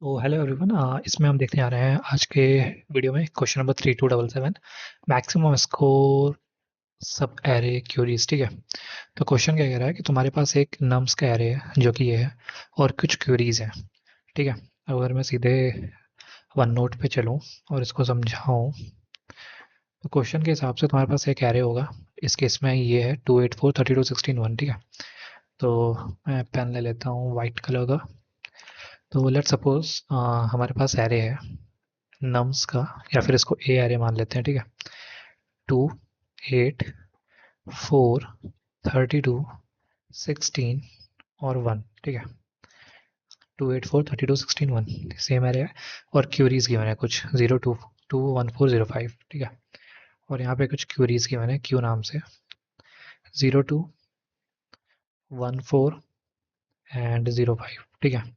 तो hello everyone, इसमें हम देखने आ रहे हैं आज के वीडियो में क्वेश्चन नंबर 3277 मैक्सिमम स्कोर सब एरे क्यूरीज। ठीक है। तो क्वेश्चन क्या कह रहा है कि तुम्हारे पास एक नम्स का एरे है जो कि ये है और कुछ क्यूरीज हैं। ठीक है। अगर मैं सीधे वन नोट पे चलूँ और इसको समझाऊँ तो क्वेश्चन के हिसाब से तुम्हारे पास एक एरे होगा। इस केस में ये है 284 32 16 1। ठीक है। तो मैं पेन ले लेता हूँ वाइट कलर का। तो लेट्स सपोज हमारे पास एरे है नम्स का, या फिर इसको ए एरे मान लेते हैं। ठीक है। 2 8 4 32 16 और 1। ठीक है। 2 8 4 32 16 1 सेम एरे है और क्यूरीज गिवन है कुछ 0 2 2 1 4 0 5। ठीक है। और यहाँ पे कुछ क्यूरीज गिवन है क्यू नाम से 0 2 1 4 एंड 0 5। ठीक है।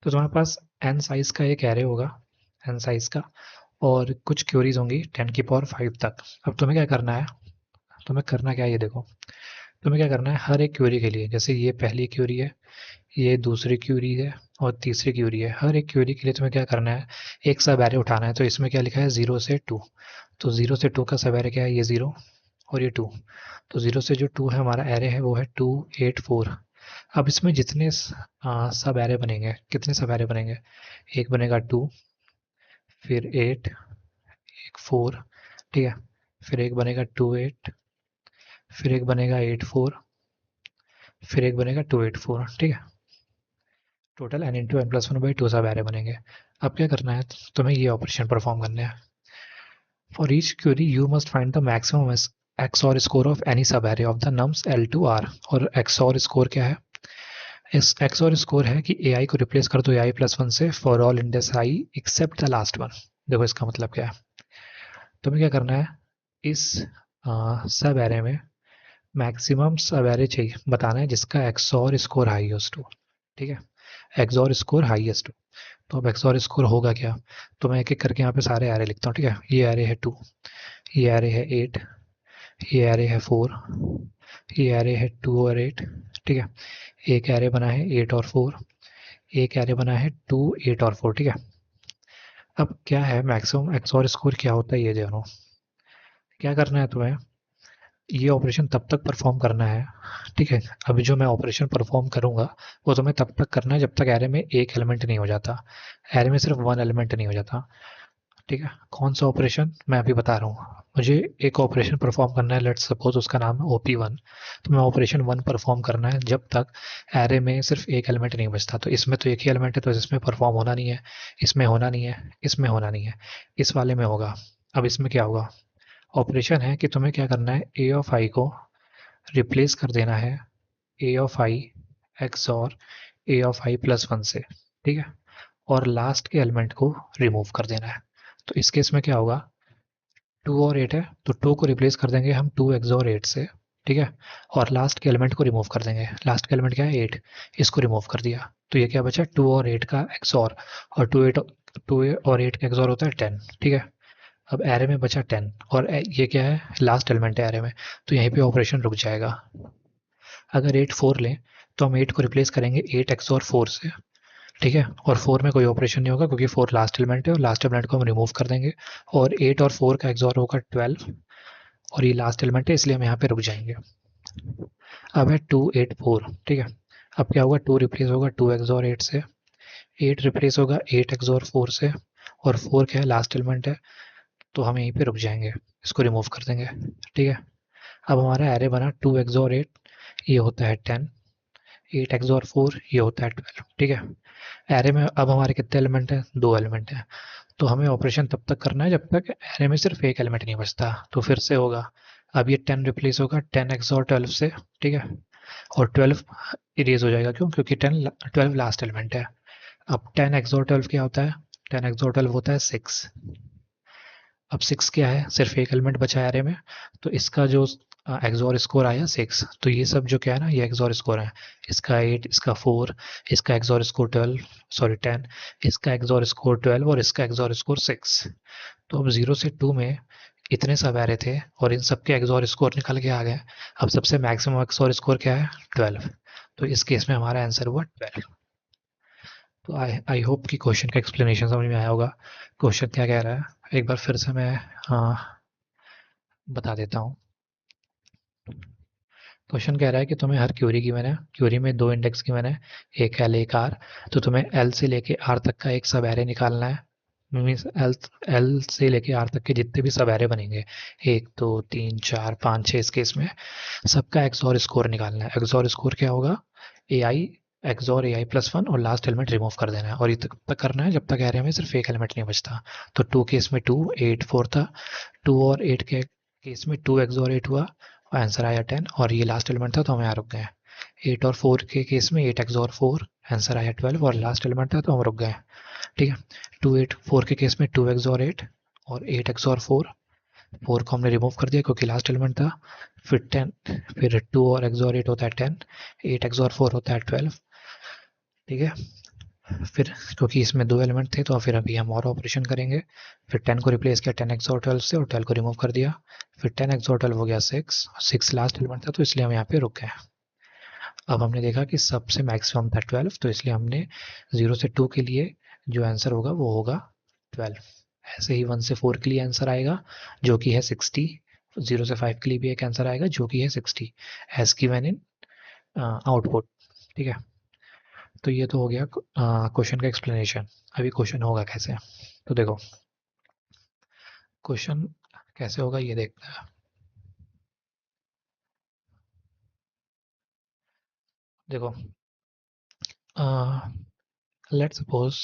तो तुम्हारे पास एन साइज का एक एरे होगा, एन साइज का, और कुछ क्यूरीज होंगी 10 की पावर 5 तक। अब तुम्हें क्या करना है, तुम्हें करना क्या है ये देखो। तुम्हें क्या करना है, हर एक क्यूरी के लिए, जैसे ये पहली क्यूरी है, ये दूसरी क्यूरी है और तीसरी क्यूरी है, हर एक क्यूरी के लिए तुम्हें क्या करना है, एक सब एरे उठाना है। तो इसमें क्या लिखा है 0 से 2। तो 0 से 2 का सब एरे क्या है, ये 0 और ये 2। तो 0 से जो 2 है हमारा एरे है वो है 2 8 4। अब इसमें जितने सब एरे बनेंगे, कितने सब एरे बनेंगे, एक बनेगा 2, फिर 8, एक 4। ठीक है। फिर एक बनेगा 2 8, फिर एक बनेगा 8 4, फिर एक बनेगा 2 8 4। ठीक है। Total n into n plus one by two सब एरे बनेंगे। अब क्या करना है, तुम्हें ये ऑपरेशन परफॉर्म करने हैं। For each query you must find the maximum XOR score of any subarray of the nums L to R। और XOR स्कोर क्या है, इस XOR स्कोर है कि AI को रिप्लेस कर दो AI प्लस वन से for all index I except the last one. देखो इसका मतलब क्या है, तुम्हें क्या करना है, इस सब एरे में मैक्सिमम सब एरे चाहिए बताना है जिसका XOR स्कोर हाईएस्ट हो। ठीक है। XOR स्कोर हाईएस्ट हो। तो अब XOR स्कोर होगा क्या, तो मैं एक एक करके यहाँ पे सारे एरे लिखता हूँ। ठीक है। ये एरे है 2, ये एरे है 8, ये एरे है 4, ये एरे है 2 और 8। ठीक है। एक एरे बना है 8 और 4, एक एरे बना है 2 8 और 4। ठीक है। अब क्या है मैक्सिमम XOR स्कोर क्या होता है ये जानो। क्या करना है तुम्हें, ये ऑपरेशन तब तक परफॉर्म करना है। ठीक है। अभी जो मैं ऑपरेशन परफॉर्म करूंगा वो तुम्हें तब तक करना है जब तक एरे में एक एलिमेंट नहीं हो जाता, एरे में सिर्फ वन एलिमेंट नहीं हो जाता। ठीक है। कौन सा ऑपरेशन मैं अभी बता रहा हूँ, मुझे एक ऑपरेशन परफॉर्म करना है, लेट्स सपोज उसका नाम है OP1। तो मैं ऑपरेशन 1 परफॉर्म करना है जब तक एरे में सिर्फ एक एलिमेंट नहीं बचता। तो इसमें तो एक ही एलिमेंट है तो इसमें परफॉर्म होना नहीं है, इसमें होना नहीं है, इसमें होना नहीं है, इस वाले में होगा। अब इसमें क्या होगा, ऑपरेशन है कि तुम्हें क्या करना है, ए ऑफ आई को रिप्लेस कर देना है ए ऑफ आई एक्स और A of I plus one से। ठीक है। और लास्ट के एलिमेंट को रिमूव कर देना है। तो इस केस में क्या होगा, 2 और 8 है तो 2 को रिप्लेस कर देंगे हम 2 एक्सॉर 8 से। ठीक है। और लास्ट के एलिमेंट को रिमूव कर देंगे, लास्ट का एलिमेंट क्या है 8, इसको रिमूव कर दिया। तो ये क्या बचा 2 और 8 का एक्सॉर, और 2 और 8 का एक्सॉर होता है 10। ठीक है। अब एरे में बचा 10 और ये क्या है लास्ट एलिमेंट है एरे में, तो यहीं पे ऑपरेशन रुक जाएगा। अगर 8 4 लें तो हम 8 को रिप्लेस करेंगे 8 एक्सॉर 4 से। ठीक है। और 4 में कोई ऑपरेशन नहीं होगा क्योंकि 4 लास्ट एलिमेंट है और लास्ट एलिमेंट को हम रिमूव कर देंगे। और 8 और 4 का एक्सॉर होगा 12 और ये लास्ट एलिमेंट है इसलिए हम यहाँ पे रुक जाएंगे। अब है 2 8 4। ठीक है। अब क्या होगा, 2 रिप्लेस होगा 2 एक्सॉर 8 से, 8 रिप्लेस होगा 8 एक्सॉर 4 से, और 4 क्या है लास्ट एलिमेंट है तो हम यहीं पे रुक जाएंगे, इसको रिमूव कर देंगे। ठीक है। अब हमारा एरे बना 2 एक्सॉर 8, ये होता है 10, 8 एक्सॉर 4 ये होता है 12। ठीक है। एरे में अब हमारे कितने एलिमेंट हैं, दो एलिमेंट हैं। तो हमें ऑपरेशन तब तक करना है जब तक एरे में सिर्फ एक एलिमेंट नहीं बचता। तो फिर से होगा, अब ये 10 रिप्लेस होगा 10 एक्सॉर 12 से। ठीक है। और 12 इरेज हो जाएगा, क्यों, क्योंकि 12 लास्ट एलिमेंट है। अब 10 एक्सॉर 12 क्या होता है, 10 एक्सॉर 12 होता है 6। अब 6 क्या है, सिर्फ एक एलिमेंट बचा है एरे में, तो इसका जो एक्सॉर स्कोर आया 6। तो ये सब जो क्या है ना, ये एक्सॉर स्कोर है, इसका 8, इसका 4, इसका एक्सॉर स्कोर 12, सॉरी 10, इसका एक्सॉर स्कोर 12 और इसका एक्सॉर स्कोर 6। तो अब 0 से 2 में इतने सब एरे थे और इन सब के एक्सॉर स्कोर निकल के आ गए। अब सबसे मैक्सिमम एक्सॉर स्कोर क्या है 12। तो इस केस में हमारा आंसर हुआ 12। तो आई होप कि क्वेश्चन का एक्सप्लेनेशन समझ में आया होगा। क्वेश्चन क्या कह रहा है, एक बार फिर से मैं बता देता हूँ। क्वेश्चन कह रहा है कि तुम्हें हर क्यूरी में दो इंडेक्स की मैंने एक एल एक आर, तो तुम्हें एल से लेके आर तक का एक सब एरे निकालना है। मीन्स एल एल से लेके आर तक के जितने भी सब एरे बनेंगे, एक दो तीन चार पाँच छः, इस केस में सबका एक्सऑर स्कोर निकालना है। एक्सऑर स्कोर क्या होगा, ए आई एक्सऑर ए आई प्लस वन और लास्ट एलिमेंट रिमूव कर देना है, और ये तब तक करना है जब तक एरे में सिर्फ एक एलिमेंट नहीं बचता। तो टू केस में टू एट फोर था, टू और एट के केस में टू एक्सऑर एट हुआ, आंसर आया 10, और ये लास्ट एलिमेंट था तो हम यहाँ रुक गए। एट और फोर के केस में एट एक्सऑर फोर, आंसर आया 12, और लास्ट एलिमेंट था तो हम रुक गए। ठीक है, टू एट फोर के केस में टू एक्सऑर एट और एट एक्सऑर फोर, फोर को हमने रिमूव कर दिया क्योंकि लास्ट एलिमेंट था। फिर 10, फिर टू और एक्सऑर एट होता है 10, एट एक्सऑर फोर होता है 12। ठीक है, फिर क्योंकि इसमें दो एलिमेंट थे तो फिर अभी हम और ऑपरेशन करेंगे। फिर 10 को रिप्लेस किया 10 एक्स और 12 से, और 12 को रिमूव कर दिया। फिर 10 एक्स और 12 हो गया 6, 6 लास्ट एलिमेंट था तो इसलिए हम यहाँ पे रुक गए। अब हमने देखा कि सबसे मैक्सिमम था 12, तो इसलिए हमने 0 से 2 के लिए जो आंसर होगा वो होगा 12। ऐसे ही 1 से 4 के लिए आंसर आएगा जो कि है 60, 0 से 5 के लिए भी एक आंसर आएगा जो कि है 60, एज गिवन इन आउटपुट। ठीक है, तो ये तो हो गया क्वेश्चन का एक्सप्लेनेशन। अभी क्वेश्चन होगा कैसे, तो देखो क्वेश्चन कैसे होगा ये देखते हैं। देखो, लेट सपोज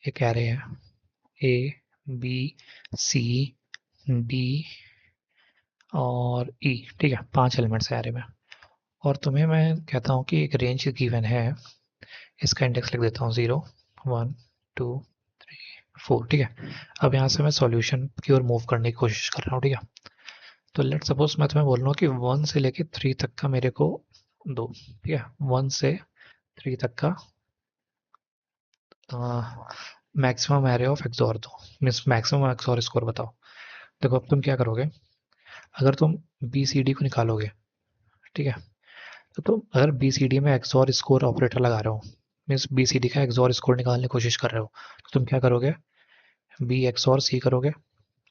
एक एरे है ए बी सी डी और ई। ठीक है, पांच एलिमेंट्स है एरे में, और तुम्हें मैं कहता हूँ कि एक रेंज गिवन है। इसका इंडेक्स लिख देता हूँ 0 1 2 3 4। ठीक है, अब यहाँ से मैं सॉल्यूशन की ओर मूव करने की कोशिश कर रहा हूँ। ठीक है, तो लेट सपोज मैं तुम्हें बोल रहा हूँ कि 1 से लेके 3 तक का मेरे को दो। ठीक है, 1 से 3 तक का मैक्सिमम एरे ऑफ एक्सॉर दो, मीन्स मैक्सिमम एक्सॉर स्कोर बताओ। देखो अब तुम क्या करोगे, अगर तुम बी सी डी को निकालोगे, ठीक है, तो तुम अगर बी सी डी में एक्सॉर स्कोर ऑपरेटर लगा रहे हो, मीन्स बी सी डी का एक्सॉर स्कोर निकालने की कोशिश कर रहे हो, तो तुम क्या करोगे, बी एक्सॉर सी करोगे।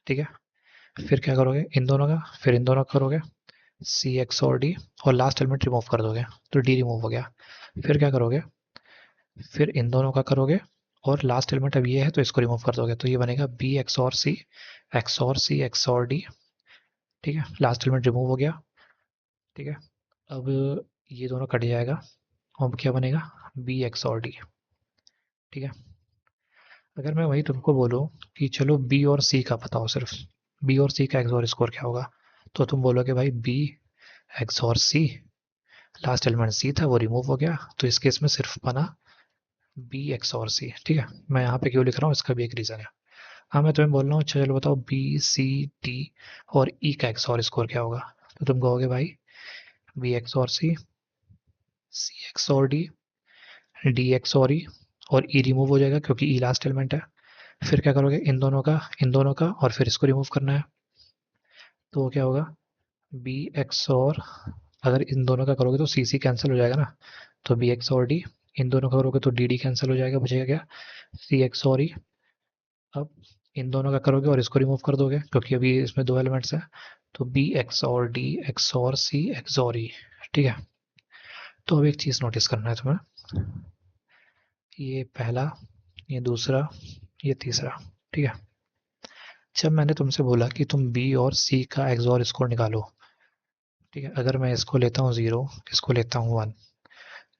ठीक है, फिर क्या करोगे, इन दोनों का, फिर इन दोनों का करोगे, सी एक्सॉर डी, और लास्ट एलिमेंट रिमूव कर दोगे तो डी रिमूव हो गया। फिर क्या करोगे, फिर इन दोनों का करोगे, और लास्ट एलिमेंट अब ये है तो इसको रिमूव कर दोगे, तो ये बनेगा बी एक्सॉर सी एक्सॉर सी एक्सॉर डी। ठीक है, लास्ट एलिमेंट रिमूव हो गया। ठीक है, अब ये दोनों कट जाएगा, अब क्या बनेगा, बी एक्सॉर डी। ठीक है, अगर मैं वही तुमको बोलूँ कि चलो बी और सी का बताओ, सिर्फ बी और सी का एक्सॉर स्कोर क्या होगा, तो तुम बोलोगे भाई बी एक्सॉर सी, लास्ट एलिमेंट सी था वो रिमूव हो गया, तो इस केस में सिर्फ बना बी एक्सॉर सी। ठीक है, मैं यहाँ पे क्यों लिख रहा हूँ इसका भी एक रीज़न है। हाँ, मैं तुम्हें बोल रहा हूँ, चलो बताओ बी सी डी और ई का एक्सॉर स्कोर क्या होगा, तो तुम कहोगे भाई बी एक्सॉर सी, सी एक्सॉर डी, डी एक्सॉर ई, और ई रिमूव हो जाएगा क्योंकि ई लास्ट एलिमेंट है। फिर क्या करोगे, इन दोनों का और फिर इसको रिमूव करना है, तो वो क्या होगा, बी एक्सॉर, अगर इन दोनों का करोगे तो सी सी कैंसिल हो जाएगा ना, तो बी एक्सॉर डी, इन दोनों का करोगे तो डी डी कैंसिल हो जाएगा, बचेगा क्या, सी एक्सॉर ई। अब इन दोनों का करोगे और इसको रिमूव कर दोगे क्योंकि अभी इसमें दो एलिमेंट्स हैं, तो बी एक्स और डी एक्स और सी एक्स और ई। ठीक है, तो अब एक चीज़ नोटिस करना है तुम्हें, ये पहला, ये दूसरा, ये तीसरा। ठीक है, जब मैंने तुमसे बोला कि तुम बी और सी का एक्सऑर स्कोर निकालो, ठीक है, अगर मैं इसको लेता हूँ 0, इसको लेता हूँ 1,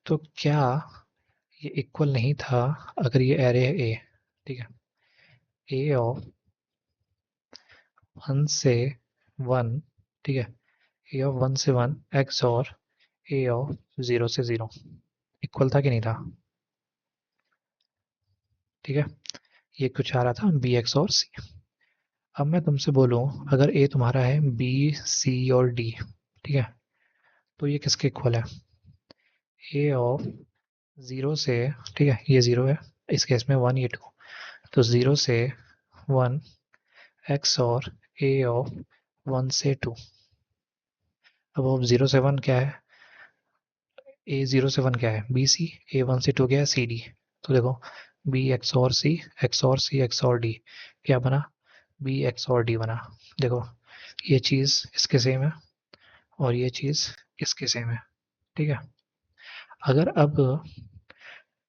तो क्या ये इक्वल नहीं था, अगर ये एरे है ए, ठीक है, ए ऑफ 1 से 1, ठीक है, ए ऑफ 1 से 1 एक्स और ए ऑफ 0 से 0 इक्वल था कि नहीं था। ठीक है, ये कुछ आ रहा था बी एक्स और सी। अब मैं तुमसे बोलूं, अगर ए तुम्हारा है बी सी और डी, ठीक है, तो ये किसके इक्वल है, ए ऑफ 0 से, ठीक है, ये 0 है, इस केस में 1 ये 2, तो 0 से 1 एक्स और ए ऑफ 1 से 2। अब 0 से 1 क्या है, ए 0 से 1 क्या है बी सी, ए 1 से 2 क्या है सी डी, तो देखो बी एक्स और सी एक्स और सी एक्स और डी क्या बना, बी एक्स और डी बना। देखो ये चीज़ इसके सेम है और ये चीज़ इसके सेम है, ठीक है। अगर अब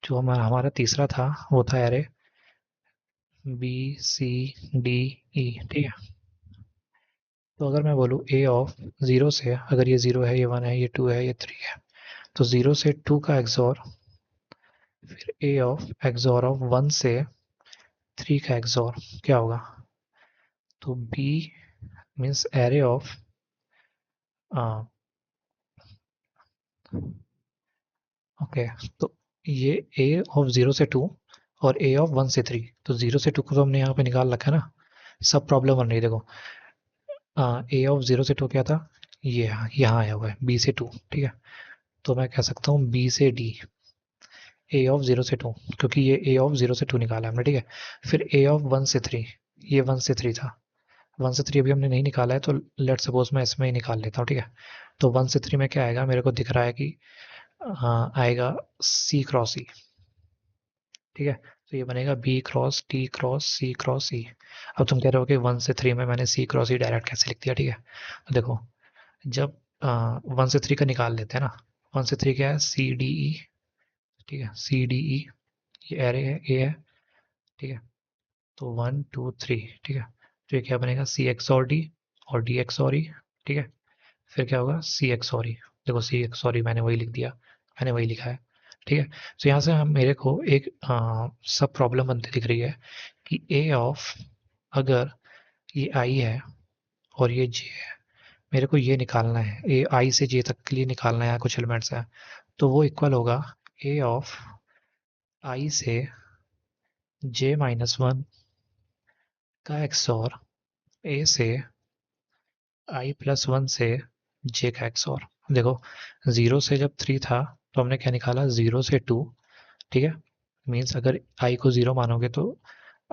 जो हमारा हमारा तीसरा था वो था array B C D E, ठीक है। तो अगर मैं बोलूँ ए ऑफ ज़ीरो से, अगर ये ज़ीरो है, ये वन है, ये टू है, ये थ्री है, तो ज़ीरो से टू का एक्सॉर, फिर A of XOR of one से थ्री का एक्सॉर क्या होगा। तो B means array of okay, तो ये ए ऑफ ज़ीरो से टू और ए ऑफ वन से थ्री, तो ज़ीरो से टू को तो हमने यहाँ पे निकाल रखा है ना। सब प्रॉब्लम बन रही है देखो, ए ऑफ ज़ीरो से टू क्या था, ये यहाँ आया हुआ है बी से टू, ठीक है। तो मैं कह सकता हूँ बी से डी, ए ऑफ ज़ीरो से टू, क्योंकि ये ए ऑफ ज़ीरो से टू निकाला हमने, ठीक है। फिर ए ऑफ वन से थ्री, ये वन से थ्री था, वन से थ्री अभी हमने नहीं निकाला है, तो लेट सपोज मैं इसमें ही निकाल लेता हूँ, ठीक है। तो वन से थ्री में क्या आएगा, मेरे को दिख रहा है कि आएगा सी क्रॉस ई, ठीक है। तो ये बनेगा बी क्रॉस टी क्रॉस सी क्रॉस ई। अब तुम कह रहे हो कि वन से थ्री में मैंने सी क्रॉस ई डायरेक्ट कैसे लिख दिया, ठीक है। तो देखो जब वन से थ्री का निकाल लेते हैं ना, वन से थ्री क्या है, सी डी ई, ठीक है, सी डी ई, ये एरे है, ए है, ठीक है। तो वन टू थ्री, ठीक है। तो ये क्या बनेगा, सी एक्स और डी एक्स और ई, ठीक है। फिर क्या होगा, सी एक्स और ई, देखो सी एक्स और ई मैंने वही लिख दिया, मैंने वही लिखा है, ठीक है। तो यहाँ से हम मेरे को एक सब प्रॉब्लम बनती दिख रही है कि ए ऑफ, अगर ये आई है और ये जे है, मेरे को ये निकालना है, ए आई से जे तक के लिए निकालना है, कुछ एलिमेंट्स है, तो वो इक्वल होगा ए ऑफ आई से जे माइनस वन का एक्सॉर ए से आई प्लस वन से जे का एक्सॉर। देखो जीरो से जब थ्री था तो हमने क्या निकाला, जीरो से टू, ठीक है। मीन्स अगर आई को जीरो मानोगे तो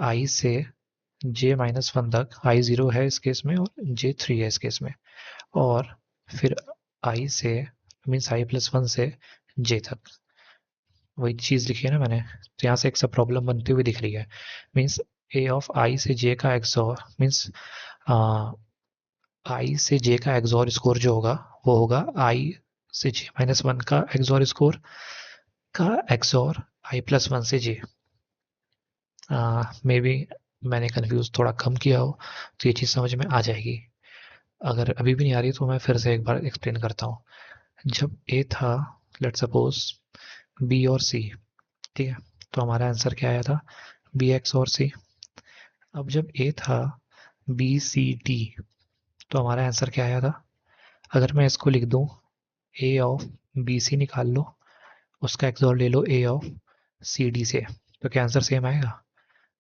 आई से जे माइनस वन तक, आई जीरो है इस केस में और जे थ्री है इस केस में, और फिर आई से मीन्स आई प्लस वन से जे तक, वही चीज़ लिखी है ना मैंने। तो यहाँ से एक सब प्रॉब्लम बनती हुई दिख रही है, मीन्स ए ऑफ आई से जे का एक्सॉर मीन्स आई से जे का एक्सॉर स्कोर जो होगा वो होगा आई से जे माइनस वन का एक्सॉर स्कोर का एक्सॉर आई प्लस वन से जे। मे बी मैंने कंफ्यूज थोड़ा कम किया हो तो ये चीज़ समझ में आ जाएगी। अगर अभी भी नहीं आ रही तो मैं फिर से एक बार एक्सप्लेन करता हूँ। जब ए था, लेट सपोज बी और सी, ठीक है, तो हमारा आंसर क्या आया था, बी एक्स और सी। अब जब ए था बी सी डी, तो हमारा आंसर क्या आया था, अगर मैं इसको लिख दूं ए ऑफ बी सी निकाल लो, उसका एक्सॉर ले लो ए ऑफ सी डी से, तो क्या आंसर सेम आएगा।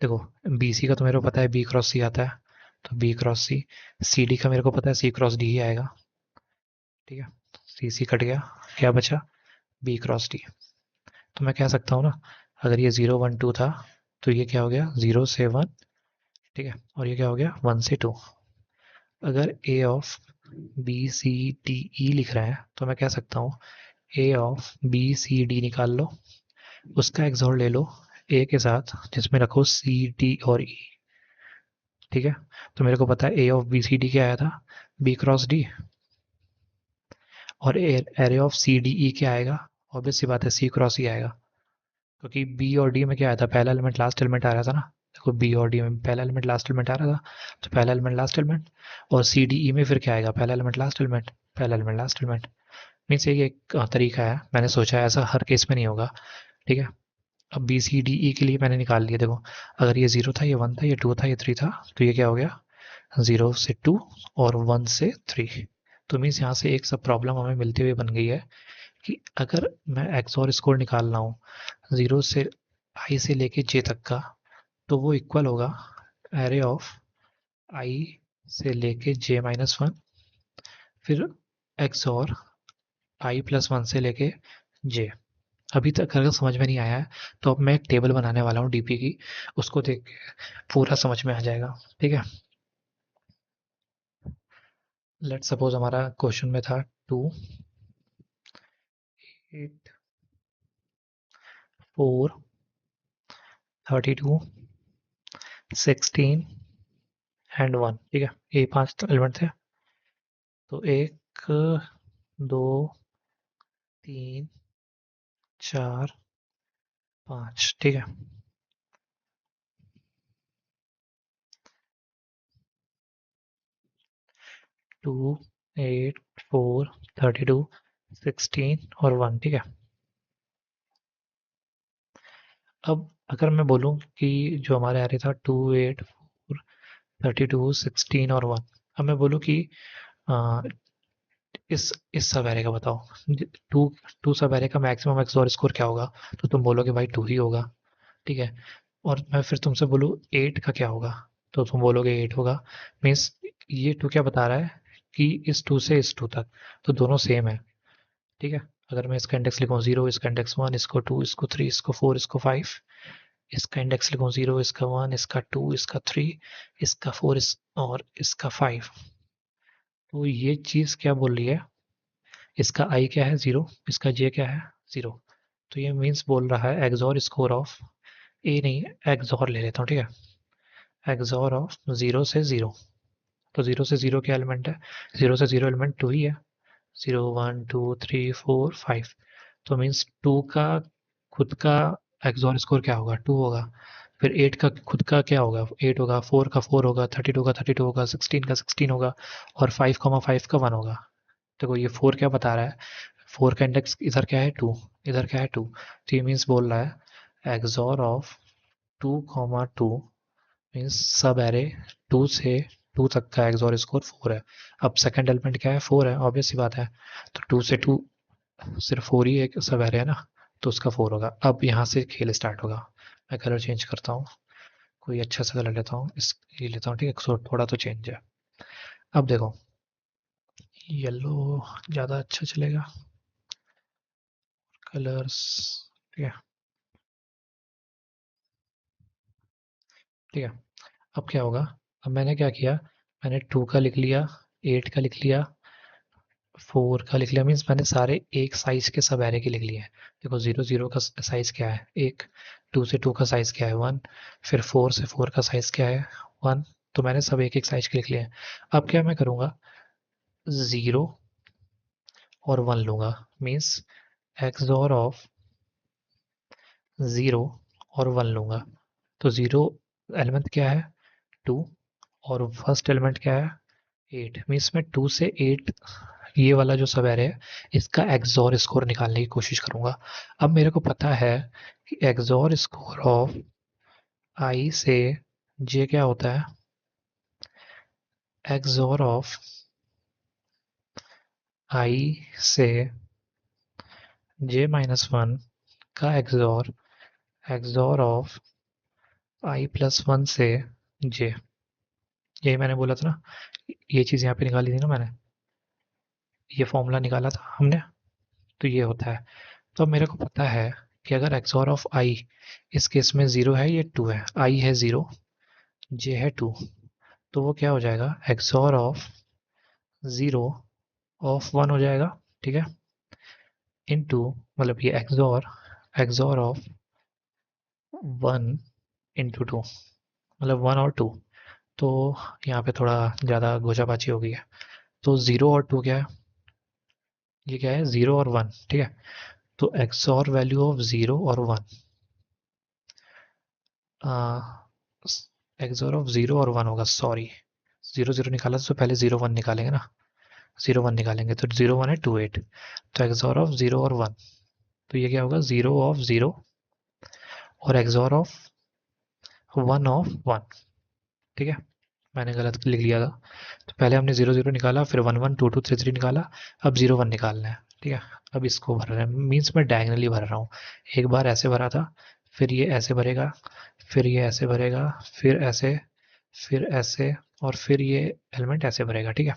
देखो बी सी का तो मेरे को पता है बी क्रॉस सी आता है, तो बी क्रॉस सी, सी डी का मेरे को पता है सी क्रॉस डी ही आएगा, ठीक है। सी सी कट गया, क्या बचा, बी क्रॉस डी। तो मैं कह सकता हूँ ना, अगर ये ज़ीरो वन टू था तो ये क्या हो गया, ज़ीरो से वन, ठीक है, और ये क्या हो गया, वन से टू। अगर A of B C D E लिख रहा है तो मैं कह सकता हूँ A of B C D निकाल लो, उसका एक्सॉर ले लो ए के साथ जिसमें रखो सी डी और ई, ठीक है। तो मेरे को पता है A of B C D क्या आया था, बी क्रॉस डी, और array of C D E क्या आएगा, ऑब्वियस सी बात है सी क्रॉस ई आएगा, क्योंकि बी और डी में क्या आया था, पहला एलिमेंट लास्ट एलिमेंट आ रहा था ना। देखो बी और डी में पहला एलिमेंट लास्ट एलिमेंट आ रहा था, तो पहला एलिमेंट लास्ट एलिमेंट, और सी डी ई में फिर क्या आएगा, पहला एलिमेंट लास्ट एलिमेंट, पहला एलिमेंट लास्ट एलिमेंट। मीन्स ये एक तरीका है, मैंने सोचा है ऐसा हर केस में नहीं होगा, ठीक है। अब बी सी डी ई के लिए मैंने निकाल लिया, देखो अगर ये जीरो था, ये वन था, ये टू था, ये थ्री था, तो ये क्या हो गया, जीरो से टू और वन से थ्री। तो मीन्स यहाँ से एक सब प्रॉब्लम हमें मिलती हुई बन गई है कि अगर मैं एक्स और स्कोर निकालना हूँ जीरो से आई से लेके जे तक का, तो वो इक्वल होगा एरे ऑफ आई से लेके जे माइनस वन, फिर एक्स और आई प्लस वन से लेके जे। अभी तक अगर समझ में नहीं आया है तो अब मैं एक टेबल बनाने वाला हूँ डीपी की, उसको देख के पूरा समझ में आ जाएगा, ठीक है। लेट सपोज हमारा क्वेश्चन में था टू एट फोर 32, 16 एंड 1। ठीक है, ये 5 एलिमेंट थे। तो 1, 2, 3, 4, 5। ठीक है, 2, 8, 4, 32, 16 और 1। ठीक है, अब अगर मैं बोलूँ कि जो हमारे आ रहा था 2, 8, 4, 32, 16 और 1। अब मैं बोलूँ कि आ, इस सब एरे का बताओ। टू टू सब एरे का मैक्सिमम एक्सओर स्कोर क्या होगा? तो तुम बोलोगे भाई 2 ही होगा। ठीक है, और मैं फिर तुमसे बोलूँ 8 का क्या होगा? तो तुम बोलोगे 8 होगा। मीन्स ये 2 क्या बता रहा है कि इस 2 से इस 2 तक तो दोनों सेम है। ठीक है, अगर मैं इसका इंडेक्स लिखूँ 0, इसका इंडेक्स 1, इसको 2, इसको 3, इसको 4, इसको 5, इसका इंडेक्स लिखूँ 0, इसका 1, इसका 2, इसका 3, इसका 4 और इसका 5। तो ये चीज़ क्या बोल रही है? इसका आई क्या है? 0, इसका जे क्या है? 0। तो ये मीन्स बोल रहा है एक्सओर स्कोर ऑफ ए, नहीं एक्सओर ले लेता हूँ। ठीक है, एक्सओर ऑफ 0 से 0। तो 0 से 0 क्या एलिमेंट है? 0 से 0 एलिमेंट 2 ही है। 0, 1, 2, 3, 4, 5। तो मीन्स 2 का खुद का एक्सओर स्कोर क्या होगा? 2 होगा। फिर 8 का खुद का क्या होगा? 8 होगा। 4 का 4 होगा। 32 का 32 होगा। 16 का 16 होगा। और 5, 5 का 1 होगा। देखो ये 4 क्या बता रहा है? 4 का इंडेक्स इधर क्या है? 2, इधर क्या है? 2। तो ये मीन्स बोल रहा है एक्सओर ऑफ 2, 2 मीन्स सब एरे 2 से 2 तक का एक्सओर स्कोर 4 है। अब सेकंड एलिमेंट क्या है? 4 है, ऑब्वियस सी बात है। तो 2 से 2 सिर्फ 4 ही एक सब एरे है ना, तो उसका 4 होगा। अब यहाँ से खेल स्टार्ट होगा। मैं कलर चेंज करता हूँ, कोई अच्छा सा कलर लेता हूँ, इस ये लेता हूँ। ठीक है, थोड़ा तो चेंज है। अब देखो येलो ज़्यादा अच्छा चलेगा कलर्स। ठीक है, ठीक है। अब क्या होगा? अब मैंने क्या किया, मैंने 2 का लिख लिया, 8 का लिख लिया, 4 का लिख लिया। मीन्स मैंने सारे एक साइज के सब एरे के लिख लिए हैं। देखो 0, 0 का साइज क्या है? 1। 2 से 2 का साइज क्या है? 1। फिर 4 से 4 का साइज क्या है? 1। तो मैंने सब एक एक साइज के लिख लिए हैं। अब क्या मैं करूँगा, 0 और 1 लूँगा। मीन्स एक्सओर ऑफ 0 और 1 लूँगा। तो 0 एलिमेंट क्या है? 2। और फर्स्ट एलिमेंट क्या है? 8। मीन्स मैं 2 से 8 ये वाला जो सब एरे है इसका एक्सओर स्कोर निकालने की कोशिश करूंगा। अब मेरे को पता है कि एक्सओर स्कोर ऑफ आई से जे क्या होता है? एक्सओर ऑफ आई से j-1 का एक्सओर एक्सओर ऑफ i+1 से j। यही मैंने बोला था ना, ये चीज़ यहाँ पे निकाली थी ना मैंने, ये फॉर्मूला निकाला था हमने। तो ये होता है। तो अब मेरे को पता है कि अगर एक्सओर ऑफ आई इस केस में 0 है, ये 2 है, आई है 0, जे है 2, तो वो क्या हो जाएगा? एक्सओर ऑफ 0 ऑफ 1 हो जाएगा। ठीक है, इनटू मतलब ये एक्सओर एक्सओर ऑफ 1 इंटू 2, मतलब 1 और 2। तो यहाँ पे थोड़ा ज़्यादा गोचाबाची हो गई है। तो 0 और 2 क्या है? ये क्या है? 0 और 1। ठीक है, तो एक्सओर वैल्यू ऑफ 0 और 1, एक्सओर ऑफ 0 और 1 होगा। सॉरी, 0 0 निकाला तो पहले 0 1 निकालेंगे ना। 0 1 निकालेंगे तो 0 1 है 2 8। तो एक्सओर ऑफ 0 और 1, तो ये क्या होगा? 0 ऑफ 0 और एक्सओर ऑफ 1 ऑफ 1। ठीक है, मैंने गलत लिख लिया था। तो पहले हमने 0 0 निकाला, फिर 1 1 2 2 3 3 निकाला। अब 0 1 निकालना है। ठीक है, अब इसको भर रहे हैं। मीन्स मैं डायगनली भर रहा हूँ। एक बार ऐसे भरा था, फिर ये ऐसे भरेगा, फिर ये ऐसे भरेगा, फिर ऐसे, फिर ऐसे, और फिर ये एलिमेंट ऐसे भरेगा। ठीक है,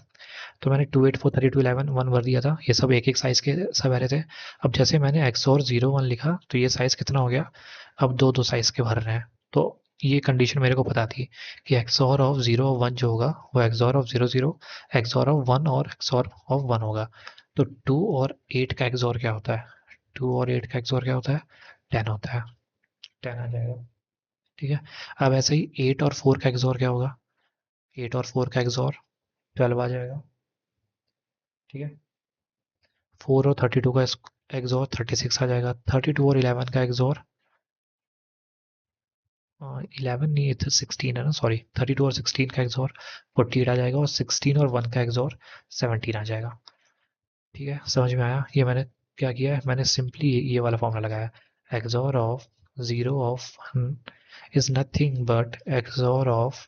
तो मैंने 2 8 4 32 11 1 भर दिया था। ये सब एक एक साइज के सब आ रहे थे। अब जैसे मैंने एक्स और 0 1 लिखा तो ये साइज कितना हो गया? अब दो दो साइज के भर रहे हैं। तो ये कंडीशन मेरे को पता थी कि एक्सओर ऑफ 0 और 1 जो होगा वो एक्सओर ऑफ 0 0 एक्सओर ऑफ 1 और एक्सओर ऑफ 1 होगा। तो 2 और 8 का एक्सओर क्या होता है? 2 और 8 का एक्सओर क्या होता है? 10 होता है। 10 आ जाएगा। ठीक है। अब ऐसे ही 8 और 4 का एक्सॉर क्या होगा, 8 और 4 का एक्सॉर 12 आ जाएगा। ठीक है। 4 और 32 का एक्सॉर 36 आ जाएगा। 32 और 11 का एक्सॉर 11 नहीं, इधर 16 है ना, सॉरी। 32 और 16 का एक्सॉर 48 आ जाएगा, और 16 और 1 का एक्सॉर 17 आ जाएगा। ठीक है, समझ में आया? ये मैंने क्या किया है, मैंने सिंपली ये वाला फॉर्मूला लगाया। XOR of zero of 1 is nothing but XOR of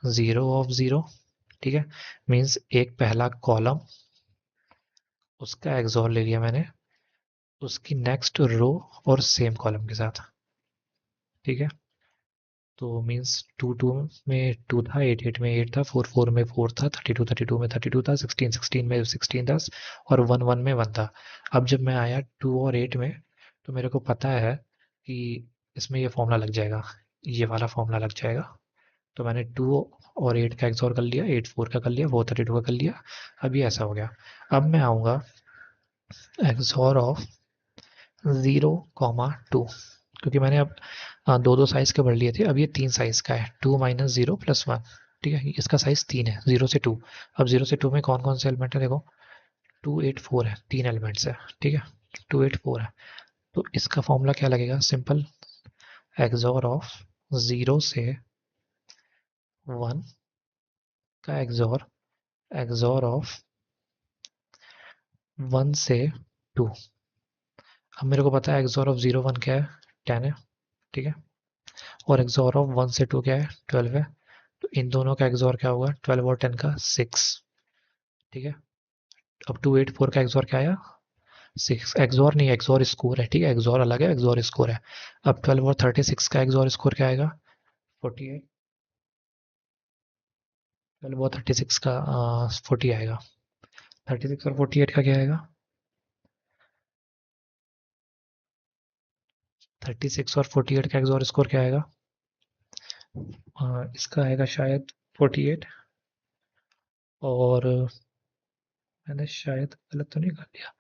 zero of zero. ठीक है, मीन्स एक पहला कॉलम, उसका एक्सॉर ले लिया मैंने उसकी नेक्स्ट रो और सेम कॉलम के साथ। ठीक है, तो मीन्स टू टू में टू था, एट एट में एट था, फोर फोर में फोर था, थर्टी टू में 32 था, सिक्सटीन सिक्सटीन में 16 था, और वन वन में वन था। अब जब मैं आया टू और एट में, तो मेरे को पता है कि इसमें ये फॉर्मूला लग जाएगा, ये वाला फॉर्मूला लग जाएगा। तो मैंने टू और एट का एक्सॉर कर लिया, एट फोर का कर लिया, फोर 32 का कर लिया। अब ये ऐसा हो गया। अब मैं आऊँगा XOR of zero comma two, क्योंकि मैंने अब दो दो साइज के भर लिए थे, अब ये तीन साइज का है, two minus zero plus one. ठीक है, इसका साइज तीन है, जीरो से टू। अब जीरो से टू में कौन कौन से एलिमेंट है, देखो, टू एट फोर है, तीन एलिमेंट्स है। ठीक है, टू एट फोर है। तो इसका फॉर्मूला क्या लगेगा, सिंपल, एक्सॉर ऑफ जीरो से वन का एक्सॉर, एक्सॉर ऑफ वन से टू। अब मेरे को पता है एक्सॉर ऑफ जीरो वन क्या है, 10 है। ठीक है, और एक्सॉर ऑफ वन से टू क्या है, 12 है। तो इन दोनों का एक्सॉर क्या होगा, 12 और 10 का 6। ठीक है, अब 284 का एक्सॉर क्या आया, 6। एक्सॉर नहीं, एक्सॉर स्कोर है। ठीक है, एक्सॉर अलग है, एक्सॉर स्कोर है। अब 12 और 36 का एक्सॉर स्कोर क्या आएगा, 48। 12 और 36 का 40 आएगा। 36 और 48 का क्या आएगा, 36 और 48 का एक्सॉर स्कोर क्या आएगा, इसका आएगा शायद 48। और मैंने शायद गलत तो नहीं कर दिया,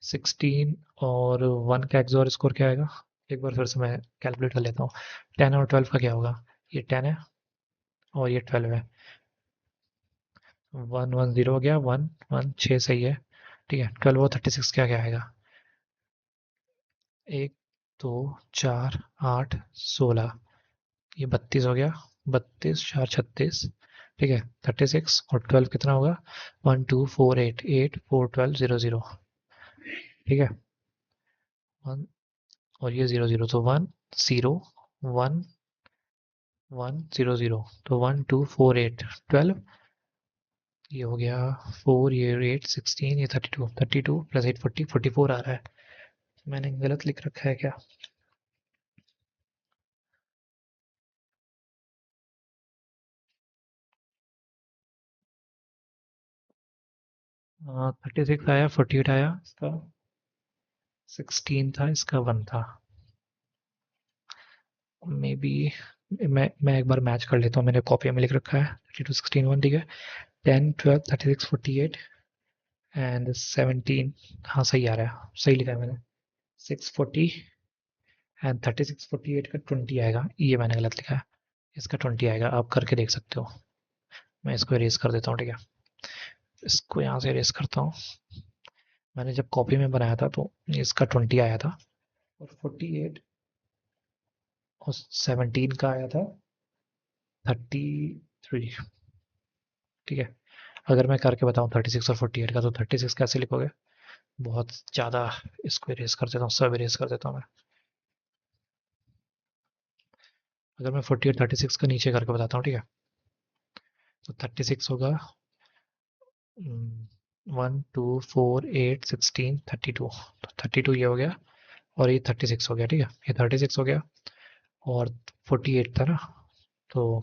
16 और 1 का एक्सॉर स्कोर क्या आएगा, एक बार फिर से मैं कैलकुलेट कर लेता हूँ। 10 और 12 का क्या होगा, ये 10 है और ये 12 है। 1 1 0 हो गया, 1 1 6 सही है। ठीक है, 12 और 36 क्या क्या आएगा, एक दो चार आठ 16, ये 32 हो गया, 32 चार 36। ठीक है, 36 और 12 कितना होगा, 1 2 4 8 8 4 12 0 0। ठीक है, वन, और ये 0 0, तो 1 0 1 1 0 0, तो 1 2 4 8 12, ये हो गया 4, ये 8 16, ये 32, 32 प्लस 8 40 44 आ रहा है। मैंने गलत लिख रखा है क्या, 36 आया, 48 आया, इसका 16 था, इसका 1 था। मे बी मैं एक बार मैच कर लेता हूँ, मैंने कॉपी में लिख रखा है 32 16 1। ठीक है, 10 12 36 48 एंड 17, हाँ सही आ रहा है, सही लिखा है मैंने। 640 एंड 36 48 का 20 आएगा, ये मैंने गलत लिखा है, इसका 20 आएगा, आप करके देख सकते हो। मैं इसको इरेज कर देता हूँ। ठीक है, इसको यहाँ से इरेज करता हूँ। मैंने जब कॉपी में बनाया था तो इसका 20 आया था, और 48 और 17 का आया था 33। ठीक है, अगर मैं करके बताऊँ 36 और 48 का, तो 36 कैसे लिखोगे, बहुत ज़्यादा, इसको इरेज कर देता हूँ, सब इरेज कर देता हूँ मैं। अगर मैं 48 36 का नीचे करके बताता हूँ, ठीक है, तो 36 होगा 1 2 4 8 16 32, तो 32 ये हो गया, और ये 36 हो गया। ठीक है, ये 36 हो गया, और 48 था ना, तो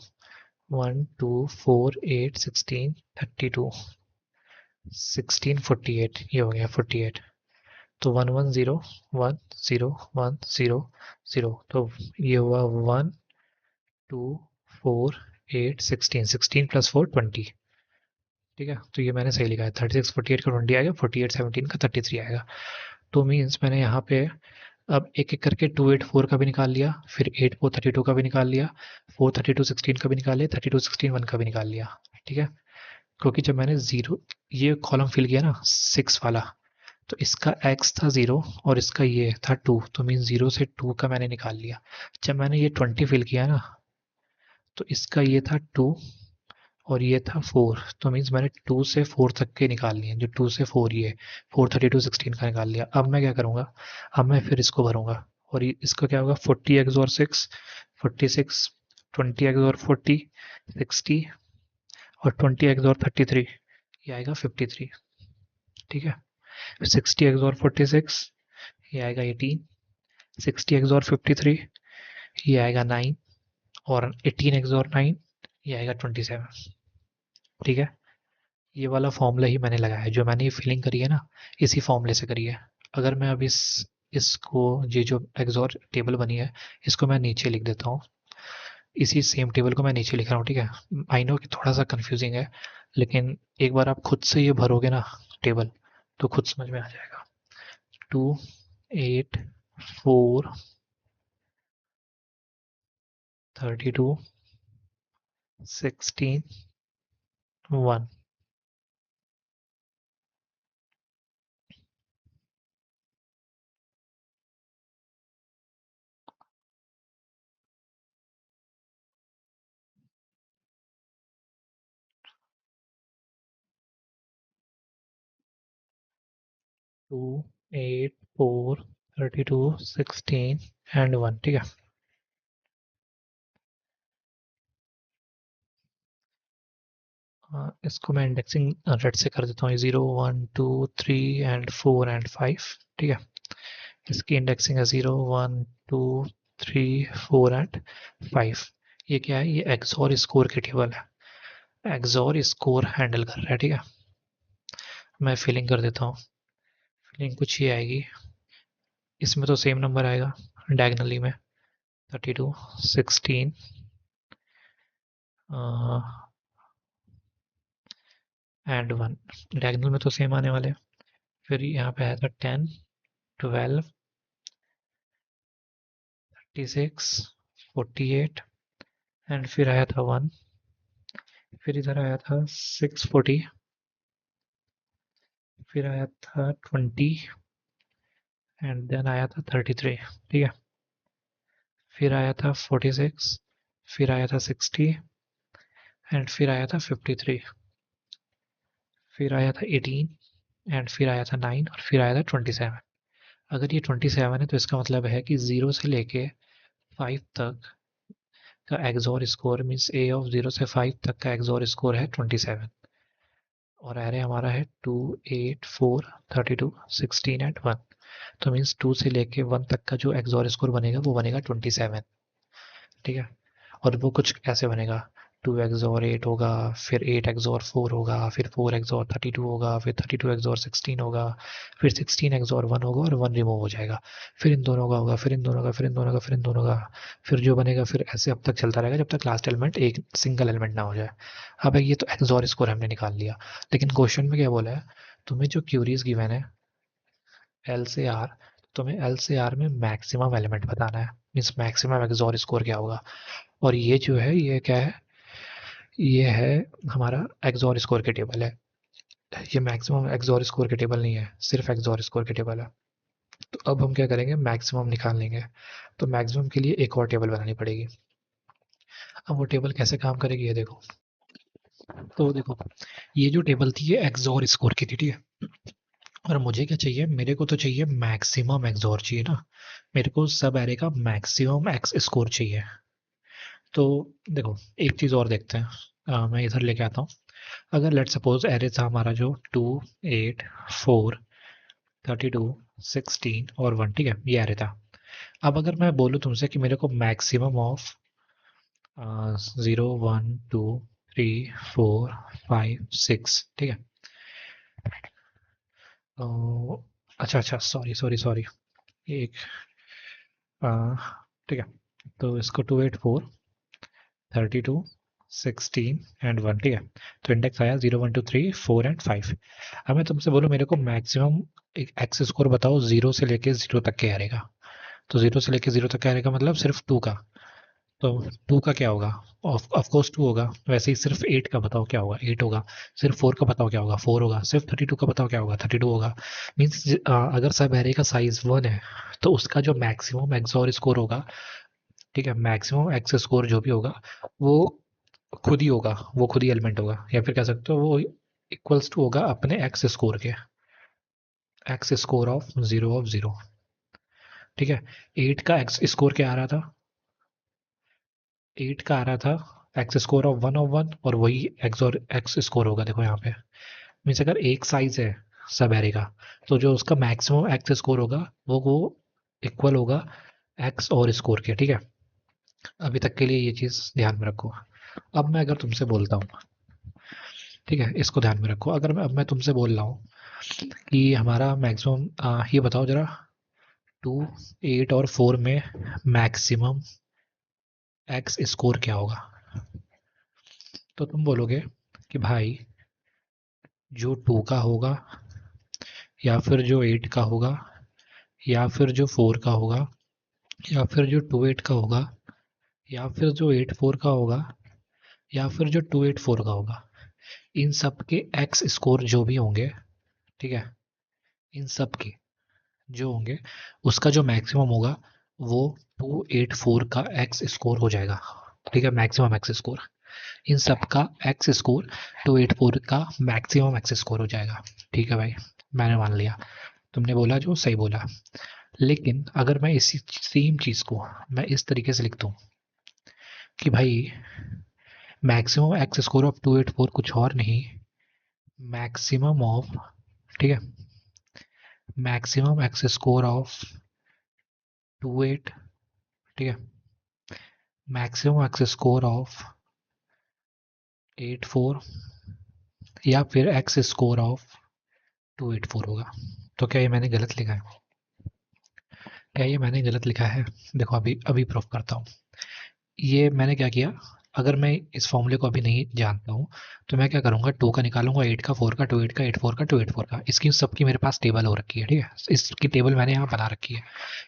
1 2 4 8 16 32 16 48, ये हो गया 48। तो 1 1 0 1 0 1 0 0, तो ये हुआ 1 2 4 8 16, 16 प्लस 4 20। ठीक है, तो ये मैंने सही लिखा है, 36 48 का 20 आएगा, 48 17 का 33 आएगा। तो मीन्स मैंने यहाँ पे अब एक एक करके 284 का भी निकाल लिया, फिर 8432 का भी निकाल लिया, 43216 का भी निकाल लिया, 32611 का भी निकाल लिया। ठीक है, क्योंकि जब मैंने जीरो ये कॉलम फिल किया ना 6 वाला, तो इसका x था 0 और इसका ये था 2, तो मीन 0 से 2 का मैंने निकाल लिया। जब मैंने ये 20 फिल किया ना, तो इसका ये था 2 और ये था 4, तो मीन्स मैंने 2 से 4 तक के निकाल लिए, जो 2 से 4 ये 43216 का निकाल लिया। अब मैं क्या करूँगा, अब मैं फिर इसको भरूँगा, और इसका क्या होगा 40 XOR 6, 46, 20 XOR 40, 60 और 20 XOR 33, ये आएगा 53। ठीक है, 60 XOR 46, ये आएगा 18, 60 XOR 53, ये आएगा 9 और 18 XOR 9, ये आएगा 27। ठीक है, ये वाला फॉर्मूला ही मैंने लगाया है, जो मैंने ये फिलिंग करी है ना, इसी फॉर्मूले से करी है। अगर मैं अब इसको ये जो एक्सॉर टेबल बनी है, इसको मैं नीचे लिख देता हूँ, इसी सेम टेबल को मैं नीचे लिख रहा हूँ। ठीक है, आई नो कि थोड़ा सा कंफ्यूजिंग है, लेकिन एक बार आप खुद से ये भरोगे ना टेबल, तो खुद समझ में आ जाएगा। 2 8 4 32 16 1। 2 8 4 32 16 एंड 1। ठीक है, इसको मैं इंडेक्सिंग रेड से कर देता हूँ, 0 1 2 3 एंड 4 एंड 5। ठीक है, इसकी इंडेक्सिंग है 0 1 2 3 4 एंड 5। ये क्या है, ये एक्सॉर स्कोर की टेबल है, एक्सॉर स्कोर हैंडल कर रहा है। ठीक है, मैं फिलिंग कर देता हूँ। फिलिंग कुछ ये आएगी, इसमें तो सेम नंबर आएगा डायगनली में, 32 16 एंड 1। डायगनल में तो सेम आने वाले। फिर यहाँ पे आया था 10 12 36 48 एंड फिर आया था 1, फिर इधर आया था 640, फिर आया था 20 एंड देन आया था 33। ठीक है, फिर आया था 46, फिर आया था 60 एंड फिर आया था 53, फिर आया था 18 एंड फिर आया था 9 और फिर आया था 27। अगर ये 27 है तो इसका मतलब है कि 0 से लेके 5 तक का XOR score means A of 0 से 5 तक का एक्सॉर स्कोर है 27, और एरे हमारा है 2 8 4 32 16 एंड 1। तो मीन्स 2 से लेके 1 तक का जो एक्सॉर स्कोर बनेगा वो बनेगा 27। ठीक है, और वो कुछ ऐसे बनेगा, 2 एक्सॉर 8 होगा, फिर 8 एक्सॉर 4 होगा, फिर 4 एक्सॉर 32 होगा, फिर 32 एक्सॉर 16 होगा, फिर 16 एक्सॉर 1 होगा और 1 रिमूव हो जाएगा, फिर इन दोनों का होगा, फिर इन दोनों का, फिर इन दोनों का, फिर इन दोनों का, फिर जो बनेगा, फिर ऐसे अब तक चलता रहेगा जब तक लास्ट एलिमेंट एक सिंगल एलिमेंट ना हो जाए। अब ये तो एक्सॉर स्कोर हमने निकाल लिया, लेकिन क्वेश्चन में क्या बोला है, तुम्हें जो क्यूरीज गिवन है एल से आर, तुम्हें एल से आर में मैक्सिमम एलिमेंट बताना है, मीन्स मैक्सिमम एक्सॉर स्कोर क्या होगा। और ये जो है ये क्या है, ये है हमारा एक्सॉर स्कोर के टेबल है, ये मैक्सिमम एक्सॉर स्कोर के टेबल नहीं है, सिर्फ एक्सॉर स्कोर के टेबल है। तो अब हम क्या करेंगे, मैक्सिमम निकाल लेंगे। तो मैक्सिमम के लिए एक और टेबल बनानी पड़ेगी। अब वो टेबल कैसे काम करेगी ये देखो। तो देखो, ये जो टेबल थी ये एक्सॉर स्कोर की थी, ठीक है, और मुझे क्या चाहिए, मेरे को तो चाहिए मैक्सिमम एक्सॉर चाहिए ना, मेरे को सब एरे का मैक्सिमम एक्स स्कोर चाहिए। तो देखो, एक चीज़ और देखते हैं, मैं इधर लेके आता हूँ। अगर लेट सपोज एरे था हमारा जो 2 8 4 32 16 और 1, ठीक है, ये एरे था। अब अगर मैं बोलूँ तुमसे कि मेरे को मैक्सिमम ऑफ 0 1 2 3 4 5 6, ठीक है, तो अच्छा अच्छा, सॉरी सॉरी सॉरी, एक अ, ठीक है, तो इसको 2 8 4 32 16 एंड 1, ठीक है, तो इंडेक्स आया 0 1 2 3 4 एंड 5। अब मैं तुमसे बोलूँ मेरे को मैक्सिमम एक एक्स स्कोर बताओ 0 से लेके 0 तक के एरे का, तो 0 से लेके 0 तक का रहेगा, मतलब सिर्फ 2 का। तो 2 का क्या होगा? ऑफ कोर्स 2 होगा। वैसे ही सिर्फ 8 का बताओ क्या होगा? 8 होगा। सिर्फ 4 का बताओ क्या होगा? 4 होगा। सिर्फ 32 का बताओ क्या होगा? 32 होगा। मीन्स अगर सब एरे का साइज 1 है तो उसका जो मैक्सिमम एक्सओर स्कोर होगा, ठीक है, मैक्सिमम एक्स स्कोर जो भी होगा वो खुद ही होगा, वो खुद ही एलिमेंट होगा, या फिर कह सकते हो वो इक्वल्स टू होगा अपने एक्स स्कोर के, एक्स स्कोर ऑफ 0 ठीक है। 8 का एक्स स्कोर क्या आ रहा था? 8 का आ रहा था एक्स स्कोर ऑफ 1 और वही एक्स और एक्स स्कोर होगा, देखो यहाँ पे। मीन्स अगर एक साइज है सब एरे का, तो जो उसका मैक्सिमम एक्स स्कोर होगा वो इक्वल होगा एक्स और स्कोर के, ठीक है। अभी तक के लिए ये चीज़ ध्यान में रखो। अब मैं अगर तुमसे बोलता हूँ, ठीक है, इसको ध्यान में रखो, अगर अब मैं तुमसे बोल रहा हूँ कि हमारा मैक्सिमम, ये बताओ जरा, 2, 8 और 4 में मैक्सिमम एक्स स्कोर क्या होगा? तो तुम बोलोगे कि भाई जो 2 का होगा, या फिर जो 8 का होगा, या फिर जो 4 का होगा, या फिर जो 2 8 का होगा, या फिर जो 8 4 का होगा, या फिर जो 2 8 4 का होगा, इन सब के एक्स स्कोर जो भी होंगे, ठीक है, इन सब के जो होंगे उसका जो मैक्सिमम होगा वो 2 8 4 का एक्स स्कोर हो जाएगा, ठीक है, मैक्सिमम एक्स स्कोर। इन सब का एक्स स्कोर 2 8 4 का मैक्सिमम एक्स स्कोर हो जाएगा, ठीक है भाई, मैंने मान लिया, तुमने बोला जो सही बोला। लेकिन अगर मैं इसी सेम चीज़ को मैं इस तरीके से लिख दूँ कि भाई मैक्सिमम एक्स स्कोर ऑफ 2 8 4 कुछ और नहीं, मैक्सिमम ऑफ, ठीक है, मैक्सिमम एक्स स्कोर ऑफ 2 8, ठीक है, मैक्सिमम एक्स स्कोर ऑफ 8 4, या फिर एक्स स्कोर ऑफ 2 8 4 होगा। तो क्या ये मैंने गलत लिखा है? क्या ये मैंने गलत लिखा है? देखो अभी अभी प्रूफ करता हूँ। ये मैंने क्या किया, अगर मैं इस फॉर्मूले को अभी नहीं जानता हूँ तो मैं क्या करूँगा, 2 का निकालूंगा, 8 का, 4 का, 2 8 का, 8 4 का, 2 8 4 का, इसकी सबकी मेरे पास टेबल हो रखी है, ठीक है, इसकी टेबल मैंने यहाँ बना रखी है,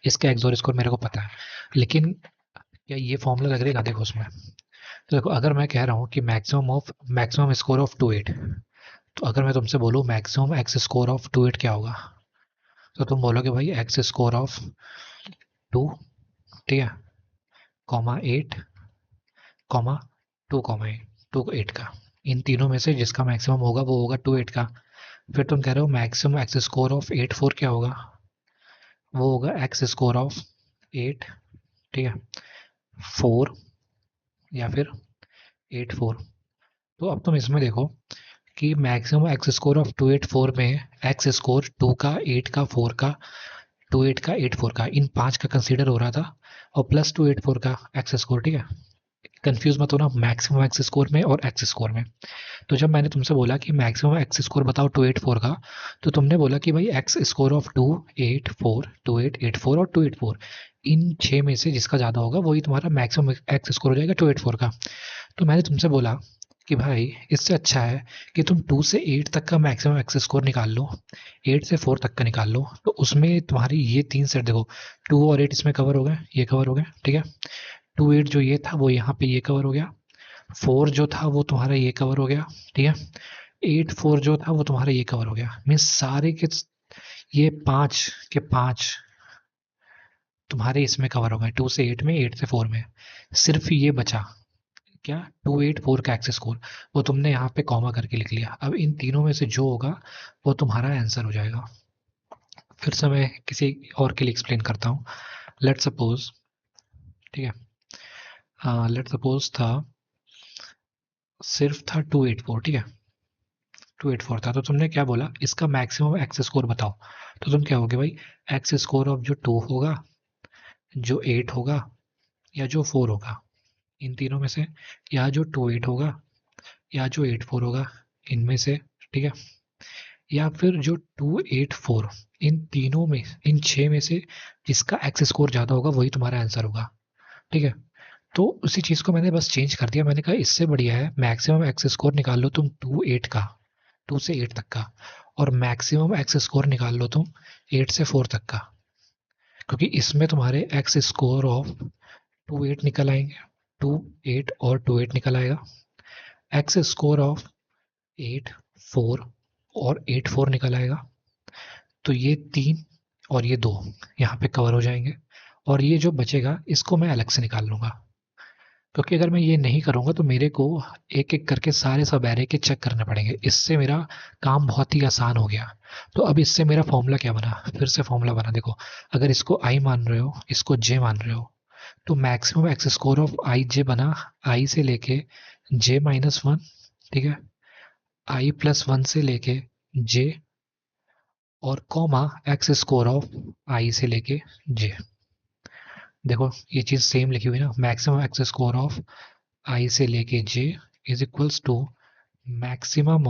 इसका एक्सोर स्कोर मेरे को पता है। लेकिन क्या ये फॉर्मूला लगेगा? देखो उसमें, तो देखो अगर मैं कह रहा हूँ कि मैक्सिमम स्कोर ऑफ 2 8, तो अगर मैं तुमसे बोलूँ मैक्सिमम एक्स स्कोर ऑफ 2 8 क्या होगा, तो तुम बोलोगे भाई एक्स स्कोर ऑफ 2, ठीक है, कॉमा 8, कॉमा 2, कॉमा 8, 2 8 का, इन तीनों में से जिसका मैक्सिमम होगा वो होगा 2 8 का। फिर तुम कह रहे हो मैक्सिमम एक्स स्कोर ऑफ 8 4 क्या होगा? वो होगा एक्स स्कोर ऑफ 8, ठीक है, 4, या फिर 8 4। तो अब तुम इसमें देखो कि मैक्सिमम एक्स स्कोर ऑफ 2 8 4 में एक्स स्कोर 2 का, 8 का, 4 का, 2 8 का, 8 4 का, इन 5 का कंसीडर हो रहा था, और प्लस 2 8 4 का एक्स स्कोर, ठीक है। कंफ्यूज मत होना मैक्सिमम एक्स स्कोर में और एक्स स्कोर में। तो जब मैंने तुमसे बोला कि मैक्सिमम एक्स स्कोर बताओ 2 8 4 का, तो तुमने बोला कि भाई एक्स स्कोर ऑफ 2 8 4, 2 8 8 4 और 2 8 4, इन 6 में से जिसका ज़्यादा होगा वही तुम्हारा मैक्सिमम एक्स स्कोर हो जाएगा 2 8 4 का। तो मैंने तुमसे बोला कि भाई इससे अच्छा है कि तुम 2 से 8 तक का मैक्सिमम एक्स स्कोर निकाल लो, 8 से 4 तक का निकाल लो, तो उसमें तुम्हारी ये 3 सेट देखो, 2 और 8 इसमें कवर हो गए, ये कवर हो गए, ठीक है, 2 8 जो ये था वो यहाँ पे ये कवर हो गया, 4 जो था वो तुम्हारा ये कवर हो गया, ठीक है, 8 4 जो था वो तुम्हारा ये कवर हो गया, मीन्स सारे के ये 5 के 5 तुम्हारे इसमें कवर हो गए, 2 से 8 में, 8 से 4 में। सिर्फ ये बचा क्या, 2 8 4 का एक्स स्कोर, वो तुमने यहाँ पे कॉमा करके लिख लिया। अब इन तीनों में से जो होगा वो तुम्हारा आंसर हो जाएगा। फिर से मैं किसी और के लिए एक्सप्लेन करता हूँ। लेट सपोज, ठीक है, लेट सपोज था, सिर्फ था 2 8 4, ठीक है, 2 8 4 था, तो तुमने क्या बोला, इसका मैक्सिमम एक्स स्कोर बताओ। तो तुम क्या होगे भाई, एक्स स्कोर ऑफ जो 2 होगा, जो 8 होगा, या जो 4 होगा, इन तीनों में से, या जो 2 8 होगा, या जो 8 4 होगा, इनमें से, ठीक है, या फिर जो 2 8 4, इन तीनों में, इन 6 में से जिसका एक्स स्कोर ज़्यादा होगा वही तुम्हारा आंसर होगा, ठीक है। तो उसी चीज़ को मैंने बस चेंज कर दिया, मैंने कहा इससे बढ़िया है मैक्सिमम एक्स स्कोर निकाल लो तुम 2 8 का, 2 से 8 तक का, और मैक्सिमम एक्स स्कोर निकाल लो तुम 8 से 4 तक का। क्योंकि इसमें तुम्हारे एक्स स्कोर ऑफ 2 8 निकल आएंगे, 2 8 और 2 8 निकल आएगा। एक्स स्कोर ऑफ 8 4 और 8 4 निकल आएगा। तो ये 3 और ये 2 यहाँ पे कवर हो जाएंगे, और ये जो बचेगा इसको मैं अलग से निकाल लूंगा। क्योंकि अगर मैं ये नहीं करूंगा तो मेरे को एक एक करके सारे सब एरे के चेक करने पड़ेंगे। इससे मेरा काम बहुत ही आसान हो गया। तो अब इससे मेरा फॉर्मूला क्या बना, फिर से फॉर्मूला बना। देखो, अगर इसको आई मान रहे हो, इसको जे मान रहे हो, तो मैक्सिमम एक्स स्कोर ऑफ आई जे बना आई से लेके J-1, ठीक है, I+1 से लेके जे, और comma X score of I से लेके जे। देखो ये चीज सेम लिखी हुई ना, maximum X score of I से लेके J is equals to maximum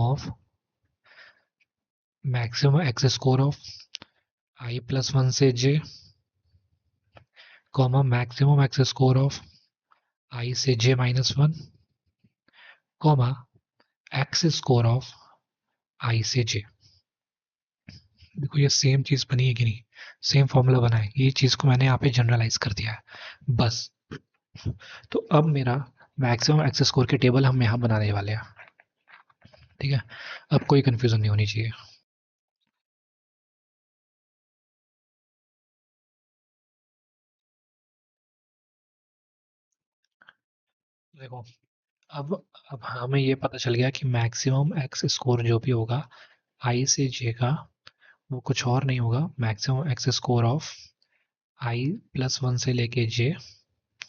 X score of I+1 से J, comma maximum X score of I से J-1, comma X score of I से जे। देखो ये सेम चीज बनी है कि नहीं, सेम फॉर्मूला बना है। ये चीज को मैंने यहाँ पे जनरलाइज कर दिया है बस। तो अब मेरा मैक्सिमम एक्स स्कोर के टेबल हम यहाँ बनाने वाले हैं, ठीक है। अब कोई कंफ्यूजन नहीं होनी चाहिए। देखो, अब अब हमें ये पता चल गया कि मैक्सिमम एक्स स्कोर जो भी होगा आई से जे का, वो कुछ और नहीं होगा, maximum X score of I+1 से लेके जे,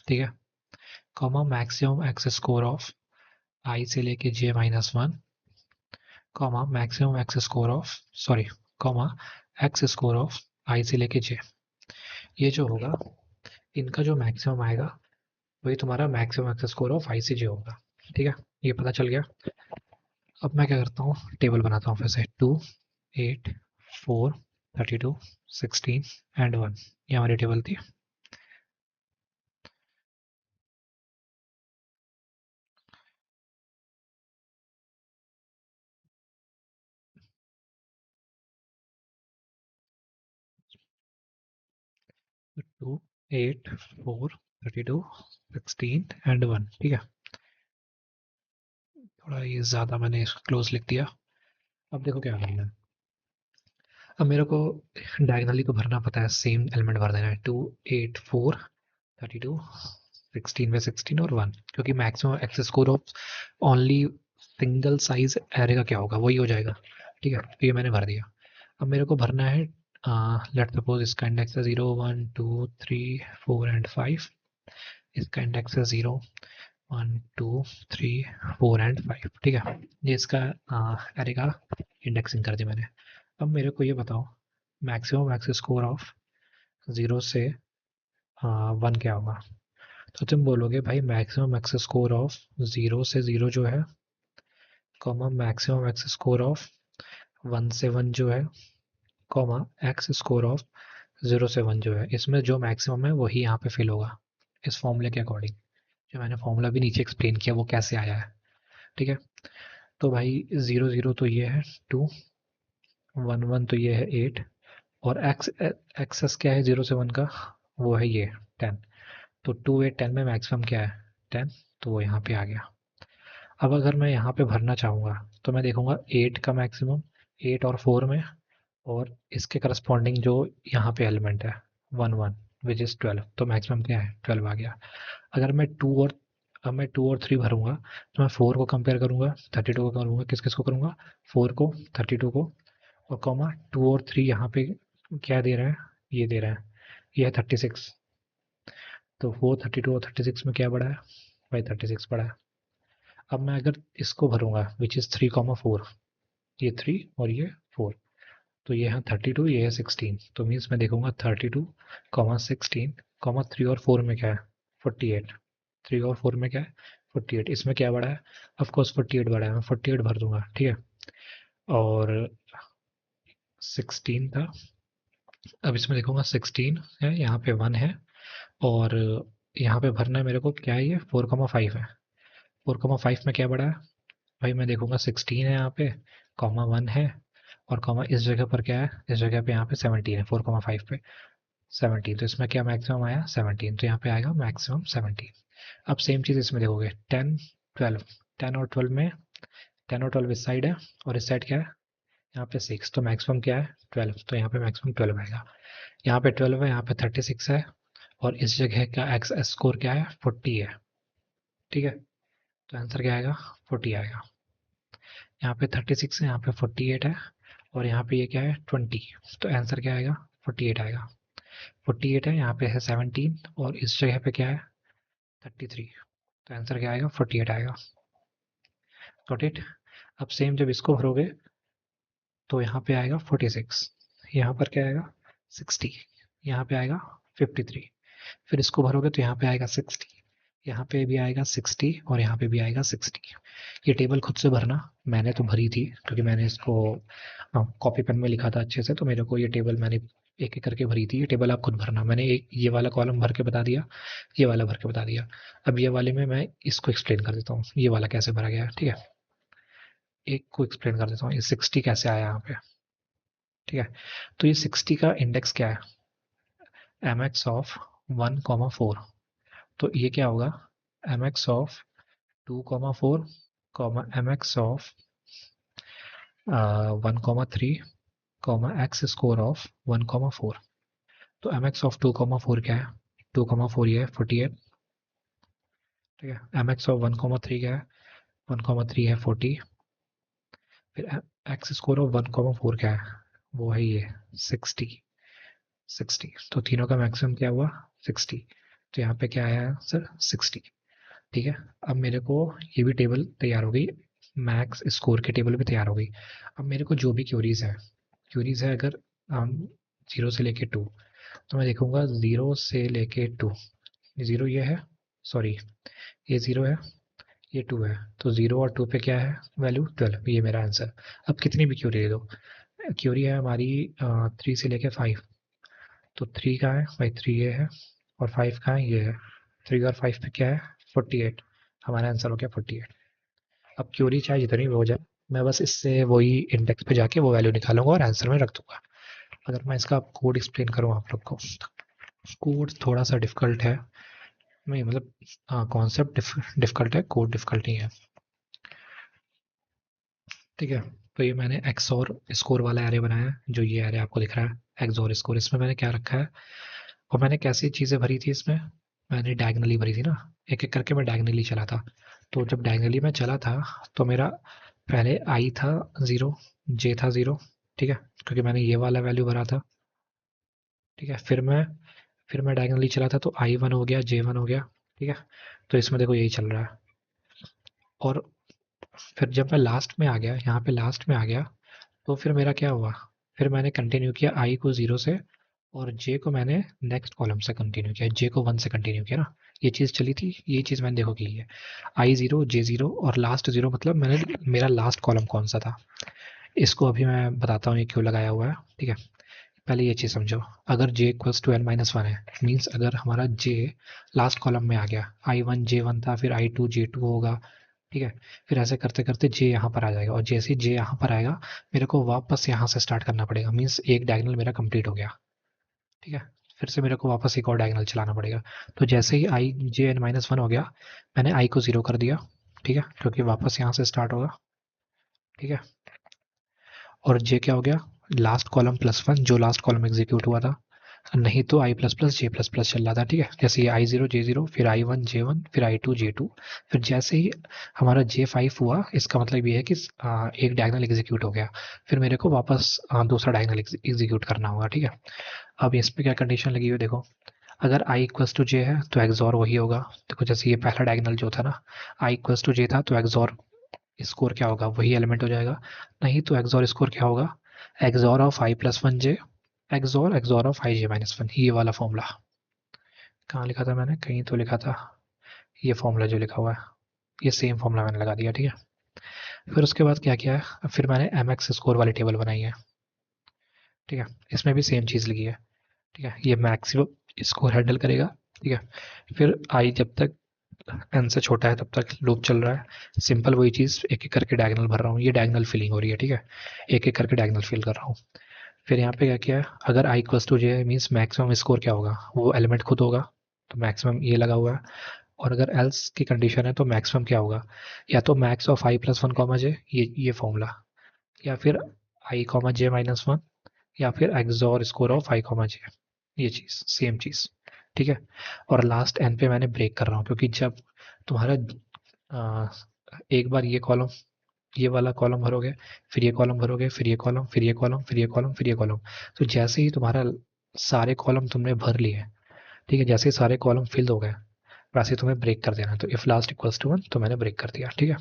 ठीक है, comma maximum X score of I से लेके J-1, comma maximum X score of, sorry, comma X score of I से लेके जे। ये जो होगा, इनका जो मैक्सिमम आएगा वही तुम्हारा maximum X score of I से जे होगा, ठीक है। ये पता चल गया। अब मैं क्या करता हूँ, टेबल बनाता हूँ फिर से। 2 8 4 32 16 एंड 1, ये हमारी टेबल थी। तो 2 8 4 32 16 एंड 1, ठीक है। थोड़ा ये ज़्यादा मैंने क्लोज लिख दिया। अब देखो क्या करना है। अब मेरे को डायगनली तो भरना पता है, सेम एलिमेंट भर देना है। 2 8 4 32 16 में 16 और 1, क्योंकि maximum X score of only single size array का क्या होगा, वही हो जाएगा, ठीक है। तो ये मैंने भर दिया। अब मेरे को भरना है, लेट सपोज इसका इंडेक्स है 0 1 2 3 4 एंड 5। इसका इंडेक्स है 0 1 2 3 4 एंड 5, ठीक है। ये इसका एरे का इंडेक्सिंग कर दी मैंने। अब मेरे को ये बताओ, मैक्सिमम एक्स स्कोर ऑफ 0 से 1 क्या होगा। तो तुम बोलोगे भाई मैक्सिमम एक्स स्कोर ऑफ 0 से 0 जो है, comma maximum X score of 1 से 1 जो है, कॉमा एक्स स्कोर ऑफ 0 से 1 जो है, इसमें जो मैक्सिमम है वही यहाँ पे फिल होगा इस फॉर्मूले के अकॉर्डिंग। जो मैंने फॉर्मूला भी नीचे एक्सप्लेन किया वो कैसे आया है, ठीक है। तो भाई 0 0 तो ये है 2, 1 1 तो ये है 8, और एक्सेस क्या है 0 से 1 का, वो है ये 10। तो 2 8 10 में मैक्सिमम क्या है 10, तो वो यहाँ पे आ गया। अब अगर मैं यहाँ पे भरना चाहूँगा तो मैं देखूंगा 8 का मैक्सिमम 8 और 4 में, और इसके करस्पॉन्डिंग जो यहाँ पे एलिमेंट है 1 1 विच इज़ 12, तो मैक्सिमम क्या है 12 आ गया। अगर मैं 2 और, अब मैं 2 और 3 भरूंगा तो मैं 4 को कंपेयर करूंगा 32 को करूंगा, किस किस को करूंगा 4 को 32 को, और कॉमा 2 और 3 यहाँ पे क्या दे रहा है, ये दे रहा है, ये है 36। तो 4 32 और 36 में क्या बढ़ा है भाई 36 बढ़ा है। अब मैं अगर इसको भरूंगा विच इज़ 3 4, ये 3 और ये 4, तो ये है 32, ये है 16, तो मीन्स मैं देखूंगा 32 16 3 और 4 में क्या है 48, 3 और 4 में क्या है 48, इसमें क्या बढ़ा है, ऑफ कोर्स 48 बढ़ा है, मैं 48 भर दूंगा, ठीक है। और 16 था, अब इसमें देखूंगा 16 है, यहाँ पे 1 है, और यहाँ पे भरना है मेरे को, क्या है ये 4,5 है। 4,5 में क्या बढ़ा है भाई, मैं देखूंगा 16 है यहाँ पे, कॉमा 1 है, और कॉमा इस जगह पर क्या है, इस जगह पे यहाँ पे 17 है 4,5 पे। 17, तो इसमें क्या मैक्सिमम आया 17, तो यहाँ पे आएगा मैक्सिमम 17। अब सेम चीज़ इसमें देखोगे 10 12, 10 और 12 में 10 और 12 इस साइड है और इस साइड क्या है यहाँ पे 6, तो मैक्सिमम क्या है 12, तो यहाँ पे मैक्सिमम 12 आएगा। यहाँ पे 12 है, यहाँ पे 36 है और इस जगह का एक्स स्कोर क्या है 40 है। ठीक है, तो आंसर क्या आएगा 40 आएगा। यहाँ पे 36 है, यहाँ पे 48 है और यहाँ पे ये क्या है 20, तो आंसर क्या आएगा 48 आएगा। 48 है, यहाँ पे है 17 और इस जगह पे क्या है 33, तो आंसर क्या आएगा 48 आएगा। Got it. अब सेम जब इसको भरोगे तो यहाँ पे आएगा 46, यहाँ पर क्या आएगा 60, यहाँ पे आएगा 53, फिर इसको भरोगे तो यहाँ पे आएगा 60, यहाँ पे भी आएगा 60 और यहाँ पे भी आएगा 60। ये टेबल खुद से भरना, मैंने तो भरी थी क्योंकि मैंने इसको कॉपी पेन में लिखा था अच्छे से, तो मेरे को ये टेबल मैंने एक एक करके भरी थी। ये टेबल आप खुद भरना, मैंने एक ये वाला कॉलम भर के बता दिया, ये वाला भर के बता दिया। अब ये वाले में मैं इसको एक्सप्लेन कर देता हूँ ये वाला कैसे भरा गया है। ठीक है, एक को एक्सप्लेन कर देता हूँ, ये 60 कैसे आया यहाँ पे। ठीक है, तो ये 60 का इंडेक्स क्या है एम एक्स ऑफ 1,4, तो ये क्या होगा M X of 2,4 M X of 1,3 X score of 1,4। तो एम एक्स ऑफ 2,4 क्या है 2,4 ये है 48। ठीक है, एम एक्स ऑफ 1,3 क्या है 1,3 है 40। फिर एक्स स्कोर ऑफ 1,4 क्या है वो है ये 60। तो तीनों का मैक्सिमम क्या हुआ 60, तो यहाँ पे क्या आया आंसर 60। ठीक है, अब मेरे को ये भी टेबल तैयार हो गई, मैक्स स्कोर की टेबल भी तैयार हो गई। अब मेरे को जो भी क्यूरीज है अगर 0 से लेके 2, तो मैं देखूंगा 0 से लेके 2, 0 ये है, सॉरी ये 0 है ये 2 है, तो 0 और 2 पे क्या है वैल्यू 12, ये मेरा आंसर। अब कितनी भी क्यूरी दे दो, क्यूरी है हमारी 3 से लेके 5, तो 3 कहाँ है भाई 3 ये है और 5 कहाँ है ये है, 3 और 5 पे क्या है 48, हमारा आंसर हो गया 48। अब क्यूरी चाहे जितनी भी हो जाए, मैं बस इससे वही इंडेक्स पे जाके वो वैल्यू निकालूंगा और आंसर में रख दूंगा। अगर मैं इसका कोड एक्सप्लेन करूँ आप लोग को, कोड थोड़ा सा डिफिकल्ट है, नहीं मतलब कॉन्सेप्ट डिफिकल्ट है, कोड डिफिकल्ट नहीं है। ठीक है, तो ये मैंने एक्स और स्कोर वाला एरे बनाया है, जो ये एरे आपको दिख रहा है एक्स और स्कोर, इसमें मैंने क्या रखा है और मैंने कैसी चीज़ें भरी थी इसमें, मैंने डायगनली भरी थी ना, एक एक करके मैं डायगनली चला था। तो जब डायगनली में चला था तो मेरा पहले आई था 0, जे था 0। ठीक है, क्योंकि मैंने ये वाला वैल्यू भरा था। ठीक है, फिर मैं डायगनली चला था तो I1 हो गया J1 हो गया। ठीक है, तो इसमें देखो यही चल रहा है। और फिर जब मैं लास्ट में आ गया, यहाँ पे लास्ट में आ गया, तो फिर मेरा क्या हुआ, फिर मैंने कंटिन्यू किया I को 0 से और J को मैंने नेक्स्ट कॉलम से कंटिन्यू किया, J को 1 से कंटिन्यू किया ना, ये चीज़ चली थी, ये चीज़ मैंने देखो की है I0 J0 और लास्ट 0, मतलब मैंने मेरा लास्ट कॉलम कौन सा था, इसको अभी मैं बताता हूँ ये क्यों लगाया हुआ है। ठीक है, पहले ये चीज़ समझो, अगर j इक्वल्स टू n-1 है, मीन्स अगर हमारा j लास्ट कॉलम में आ गया, I1 J1 था, फिर I2 J2 होगा। ठीक है, फिर ऐसे करते करते j यहाँ पर आ जाएगा और जैसे ही j यहाँ पर आएगा मेरे को वापस यहाँ से स्टार्ट करना पड़ेगा, मीन्स एक डायगोनल मेरा कंप्लीट हो गया। ठीक है, फिर से मेरे को वापस एक और डायगोनल चलाना पड़ेगा। तो जैसे ही I J(n-1) हो गया, मैंने I को 0 कर दिया। ठीक है, क्योंकि वापस यहाँ से स्टार्ट होगा। ठीक है, और j क्या हो गया लास्ट कॉलम +1, जो लास्ट कॉलम एग्जीक्यूट हुआ था, नहीं तो I plus plus J plus plus चल रहा था। ठीक है, जैसे ये I0 J0, फिर I1 J1, फिर I2 J2, फिर जैसे ही हमारा J5 हुआ, इसका मतलब ये है कि एक डायगोनल एग्जीक्यूट हो गया, फिर मेरे को वापस दूसरा डायगोनल एग्जीक्यूट करना होगा। ठीक है, अब इस पे क्या कंडीशन लगी हुई देखो, अगर I इक्वल्स टू J है तो एक्सॉर वही होगा। देखो जैसे ये पहला डायगोनल जो था ना, I इक्वल्स टू J था, तो एक्सॉर स्कोर क्या होगा वही एलिमेंट हो जाएगा, नहीं तो एक्सॉर स्कोर क्या होगा XOR of I+1J, XOR of IJ-1, ये वाला फॉर्मूला कहाँ लिखा था मैंने, कहीं तो लिखा था, ये फॉर्मूला जो लिखा हुआ है, ये सेम फॉर्मूला मैंने लगा दिया। ठीक है, फिर उसके बाद क्या किया है, फिर मैंने MX स्कोर वाली टेबल बनाई है। ठीक है, इसमें भी सेम चीज़ लिखी है। ठीक है, ये मैक्सिमम स्कोर हैंडल करेगा। ठीक है, फिर आई जब तक n से छोटा है तब तक लूप चल रहा है, सिंपल वही चीज़, एक एक करके डायगोनल भर रहा हूँ, ये डायगोनल फिलिंग हो रही है। ठीक है, एक एक करके डायगोनल फिल कर रहा हूँ। फिर यहाँ पे क्या किया है, अगर i equals to J means maximum score क्या होगा, वो एलिमेंट खुद होगा, तो मैक्सिमम ये लगा हुआ है। और अगर एल्स की कंडीशन है तो मैक्सिमम क्या होगा, या तो max of i plus one comma J, ये फॉर्मूला, या फिर i comma J minus one, या फिर XOR score of i comma J, ये चीज़ सेम चीज़। ठीक है। और लास्ट एन पे मैंने ब्रेक कर रहा हूँ, क्योंकि जब तुम्हारा आ, एक बार ये कॉलम, ये वाला कॉलम भरोगे, फिर ये कॉलम भरोगे, फिर ये कॉलम, फिर ये कॉलम, फिर ये कॉलम, फिर ये कॉलम, तो जैसे ही तुम्हारा सारे कॉलम तुमने भर लिए, ठीक है, जैसे ही सारे कॉलम फिल हो गए, वैसे ही तुम्हें ब्रेक कर देना है। तो if last equals to one तो मैंने ब्रेक कर दिया। ठीक है।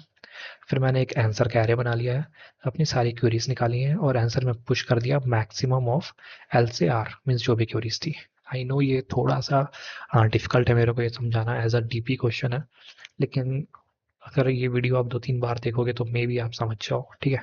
फिर मैंने एक आंसर का एरे बना लिया है, अपनी सारी क्वेरीज निकाली हैं, और आंसर में पुश कर दिया मैक्सिमम ऑफ एल से आर, मीन्स जो भी क्वेरीज थी। आई नो ये थोड़ा सा डिफिकल्ट है मेरे को ये समझाना, एज अ डीपी क्वेश्चन है, लेकिन अगर ये वीडियो आप 2-3 बार देखोगे तो मे बी आप समझ जाओ। ठीक है।